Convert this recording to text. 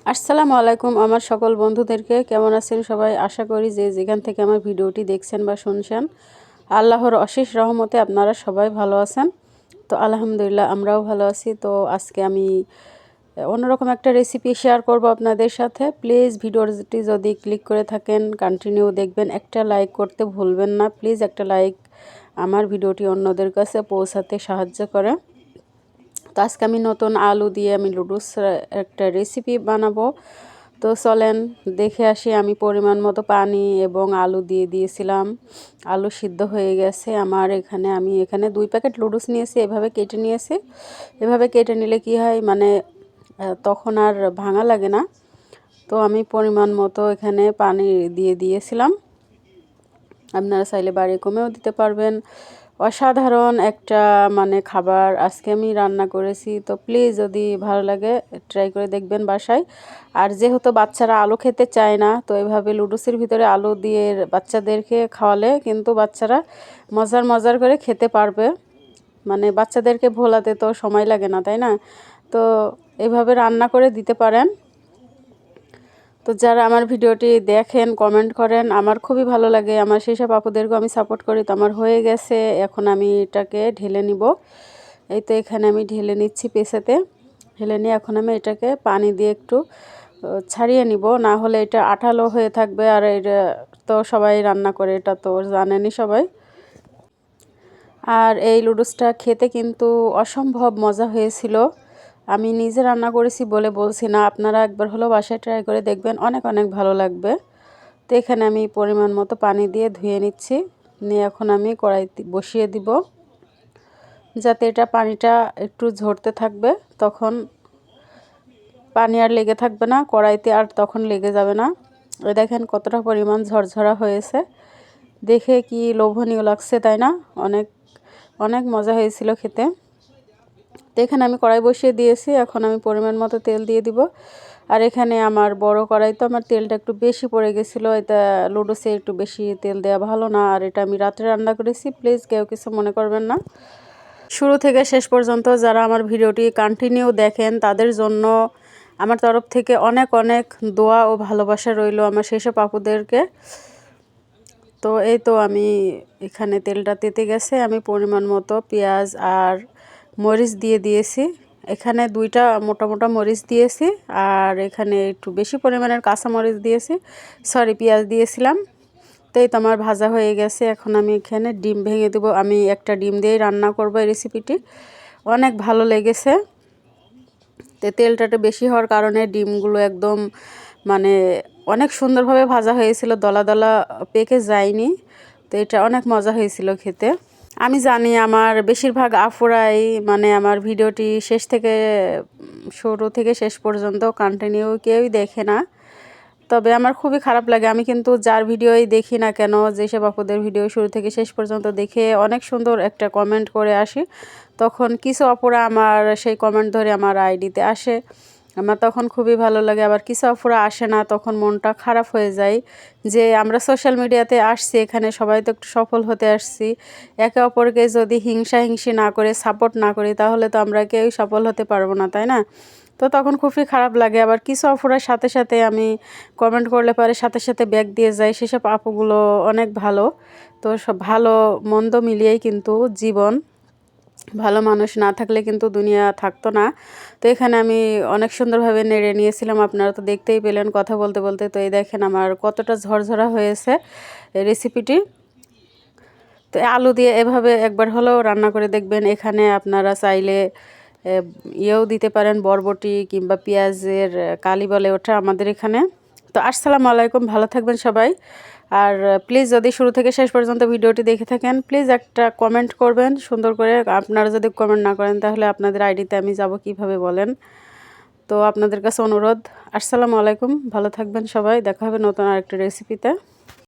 আসসালামু আলাইকুম আমার সকল বন্ধুদেরকে। কেমন আছেন সবাই? আশা করি যে যেখান থেকে আমার ভিডিওটি দেখছেন বা শুনছেন আল্লাহর অশেষ রহমতে আপনারা সবাই ভালো আছেন। তো আলহামদুলিল্লাহ আমরাও ভালো আছি। তো আজকে আমি অন্যরকম একটা রেসিপি শেয়ার করব আপনাদের সাথে। প্লিজ ভিডিওটি যদি ক্লিক করে থাকেন কন্টিনিউ দেখবেন, একটা লাইক করতে ভুলবেন না। প্লিজ একটা লাইক আমার ভিডিওটি অন্যদের কাছে পৌঁছাতে সাহায্য করে। তো আজকে আমি নতুন আলু দিয়ে আমি লুডুস একটা রেসিপি বানাবো। তো চলেন দেখে আসি। আমি পরিমাণ মতো পানি এবং আলু দিয়ে দিয়েছিলাম। আলু সিদ্ধ হয়ে গেছে আমার। আমি এখানে 2 প্যাকেট লুডুস নিয়েছি। এভাবে কেটে নিয়েছি। এভাবে কেটে নিলে কি হয় মানে তখন আর ভাঙা লাগে না। তো আমি পরিমাণ মতো এখানে পানি দিয়ে দিয়েছিলাম। আপনারা চাইলে বাড়ি কমেও দিতে পারবেন। অসাধারণ একটা খাবার আজকে আমি রান্না করেছি। তো প্লিজ যদি ভালো লাগে ট্রাই করে দেখবেন বাসায়। আর যেহেতু বাচ্চারা আলু খেতে চায় না, তো এভাবে লুডুসের ভিতরে আলু দিয়ে বাচ্চাদেরকে খাওয়ালে কিন্তু বাচ্চারা মজার করে খেতে পারবে। বাচ্চাদেরকে ভোলাতে তো সময় লাগে না, তাই না? তো এভাবে রান্না করে দিতে পারেন। তো যারা আমার ভিডিওটি দেখেন কমেন্ট করেন আমার খুবই ভালো লাগে। আমার সেই সব আপুদেরকেও আমি সাপোর্ট করি। তো আমার হয়ে গেছে, এখন আমি এটাকে ঢেলে নিব। এই তো এখানে আমি ঢেলে নিচ্ছি পেছাতে। ঢেলে নিয়ে এখন আমি এটাকে পানি দিয়ে একটু ছাড়িয়ে নিব, না হলে এটা আঠালো হয়ে থাকবে। আর এটা তো সবাই রান্না করে, এটা তো জানেনই সবাই। আর এই লুডুসটা খেতে কিন্তু অসম্ভব মজা হয়েছিল। আমি নিজে রান্না করেছি বলে বলছি না, আপনারা একবার হলেও বাসায় ট্রাই করে দেখবেন, অনেক ভালো লাগবে। তো এখানে আমি পরিমাণ মতো পানি দিয়ে ধুয়ে নিচ্ছি। নিয়ে এখন আমি কড়াই বসিয়ে দিব, যাতে এটা পানিটা একটু ঝরতে থাকবে। তখন পানি আর লেগে থাকবে না কড়াইতে, আর তখন লেগে যাবে না। ওই দেখেন কতটা পরিমাণ ঝরঝরা হয়েছে, দেখে কি লোভনীয় লাগছে, তাই না? অনেক মজা হয়েছিল খেতে। তো এখানে আমি কড়াই বসিয়ে দিয়েছি। এখন আমি পরিমাণ মতো তেল দিয়ে দিব। আর এখানে আমার বড় কড়াই, তো আমার তেলটা একটু বেশি পড়ে গেছিলো। এটা লুডুসে একটু বেশি তেল দেওয়া ভালো না। আর এটা আমি রাত্রে রান্না করেছি, প্লিজ কেউ কিছু মনে করবেন না। শুরু থেকে শেষ পর্যন্ত যারা আমার ভিডিওটি কন্টিনিউ দেখেন তাদের জন্য আমার তরফ থেকে অনেক দোয়া ও ভালোবাসা রইল আমার সেসব আপুদেরকে। তো এই তো আমি এখানে তেলটা তেতে গেছে, আমি পরিমাণ মতো পেঁয়াজ আর মরিচ দিয়ে দিয়েছি। এখানে 2টা মোটা মরিচ দিয়েছি, আর এখানে একটু বেশি পরিমাণের কাঁচা মরিচ দিয়েছি, পেঁয়াজ দিয়েছিলাম। তো এই তো আমার ভাজা হয়ে গেছে। এখন আমি এখানে ডিম ভেঙে দেবো। আমি একটা ডিম দিয়েই রান্না করবো এই রেসিপিটি। অনেক ভালো লেগেছে। তো তেলটা বেশি হওয়ার কারণে ডিমগুলো একদম অনেক সুন্দরভাবে ভাজা হয়েছিল, দলা পেকে যায়নি। তো এটা অনেক মজা হয়েছিল খেতে। আমি জানি আমার বেশিরভাগ আপুরাই আমার ভিডিওটি শুরু থেকে শেষ পর্যন্ত কন্টিনিউ কেউই দেখে না। তবে আমার খুবই খারাপ লাগে। আমি কিন্তু যার ভিডিওই দেখি না কেন, যেসব আপুদের ভিডিও শুরু থেকে শেষ পর্যন্ত দেখে অনেক সুন্দর একটা কমেন্ট করে আসি, তখন কিছু আপুরা আমার সেই কমেন্ট ধরে আমার আইডিতে আসে। আমার তখন খুবই ভালো লাগে। আবার কিছু আপুরা আসে না, তখন মনটা খারাপ হয়ে যায় যে আমরা সোশ্যাল মিডিয়াতে আসছি, এখানে সবাই তো একটু সফল হতে আসছি। একে অপরকে যদি হিংসি না করে সাপোর্ট না করি, তাহলে তো আমরা কেউই সফল হতে পারবো না, তাই না? তো তখন খুবই খারাপ লাগে। আবার কিছু আপুরার সাথে আমি কমেন্ট করলে পরে সাথে ব্যাক দিয়ে যায়। সেসব আপুগুলো অনেক ভালো। তো সব ভালো মন্দ মিলিয়েই কিন্তু জীবন। ভালো মানুষ না থাকলে কিন্তু দুনিয়া থাকতো না। তো এখানে আমি অনেক সুন্দরভাবে নেড়ে নিয়েছিলাম, আপনারা তো দেখতেই পেলেন কথা বলতে। তো এই দেখেন আমার কতটা ঝরঝরা হয়েছে এই রেসিপিটি। তো আলু দিয়ে এভাবে একবার হলেও রান্না করে দেখবেন। এখানে আপনারা চাইলে ইয়েও দিতে পারেন, বরবটি কিংবা পেঁয়াজের কালি বলে ওঠা আমাদের এখানে। তো আসসালামু আলাইকুম, ভালো থাকবেন সবাই। আর প্লিজ যদি শুরু থেকে শেষ পর্যন্ত ভিডিওটি দেখে থাকেন, প্লিজ একটা কমেন্ট করবেন সুন্দর করে। আপনারা যদি কমেন্ট না করেন তাহলে আপনাদের আইডিতে আমি যাব কিভাবে বলেন? তো আপনাদের কাছে অনুরোধ। আসসালামু আলাইকুম, ভালো থাকবেন সবাই। দেখা হবে নতুন আরেকটা রেসিপিতে।